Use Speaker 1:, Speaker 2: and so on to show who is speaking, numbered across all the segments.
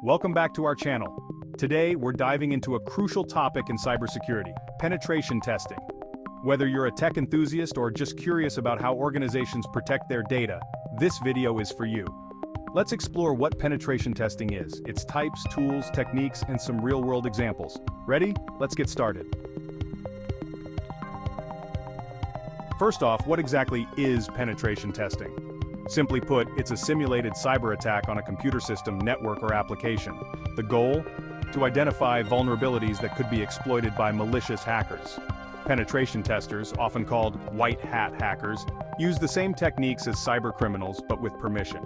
Speaker 1: Welcome back to our channel. Today, we're diving into a crucial topic in cybersecurity: penetration testing. Whether you're a tech enthusiast or just curious about how organizations protect their data, this video is for you. Let's explore what penetration testing is, its types, tools, techniques, and some real-world examples. Ready? Let's get started. First off, what exactly is penetration testing? Simply put, it's a simulated cyber attack on a computer system, network, or application. The goal? To identify vulnerabilities that could be exploited by malicious hackers. Penetration testers, often called white hat hackers, use the same techniques as cyber criminals, but with permission.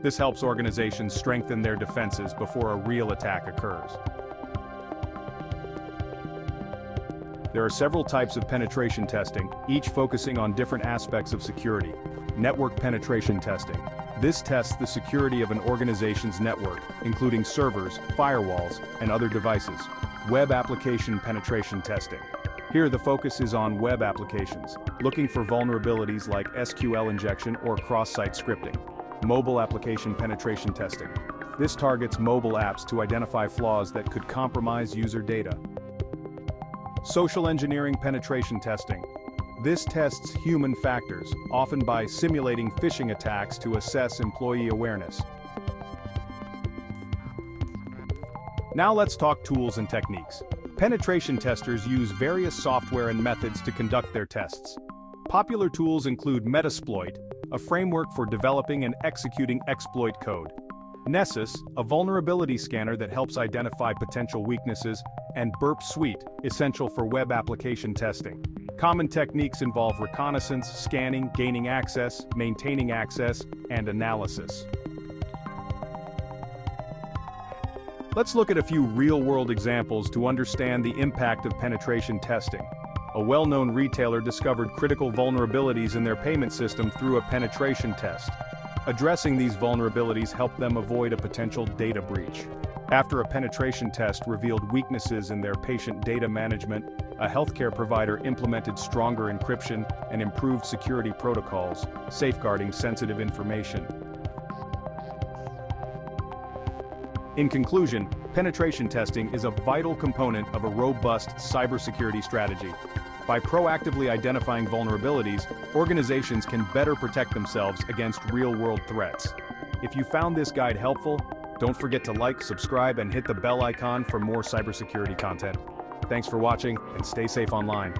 Speaker 1: This helps organizations strengthen their defenses before a real attack occurs. There are several types of penetration testing, each focusing on different aspects of security. Network penetration testing. This tests the security of an organization's network, including servers, firewalls, and other devices. Web application penetration testing. Here the focus is on web applications, looking for vulnerabilities like SQL injection or cross-site scripting. Mobile application penetration testing. This targets mobile apps to identify flaws that could compromise user data. Social engineering penetration testing. This tests human factors, often by simulating phishing attacks to assess employee awareness. Now let's talk tools and techniques. Penetration testers use various software and methods to conduct their tests. Popular tools include Metasploit, a framework for developing and executing exploit code; Nessus, a vulnerability scanner that helps identify potential weaknesses; and Burp Suite, essential for web application testing. Common techniques involve reconnaissance, scanning, gaining access, maintaining access, and analysis. Let's look at a few real-world examples to understand the impact of penetration testing. A well-known retailer discovered critical vulnerabilities in their payment system through a penetration test. Addressing these vulnerabilities helped them avoid a potential data breach. After a penetration test revealed weaknesses in their patient data management, a healthcare provider implemented stronger encryption and improved security protocols, safeguarding sensitive information. In conclusion, penetration testing is a vital component of a robust cybersecurity strategy. By proactively identifying vulnerabilities, organizations can better protect themselves against real-world threats. If you found this guide helpful, don't forget to like, subscribe, and hit the bell icon for more cybersecurity content. Thanks for watching, and stay safe online.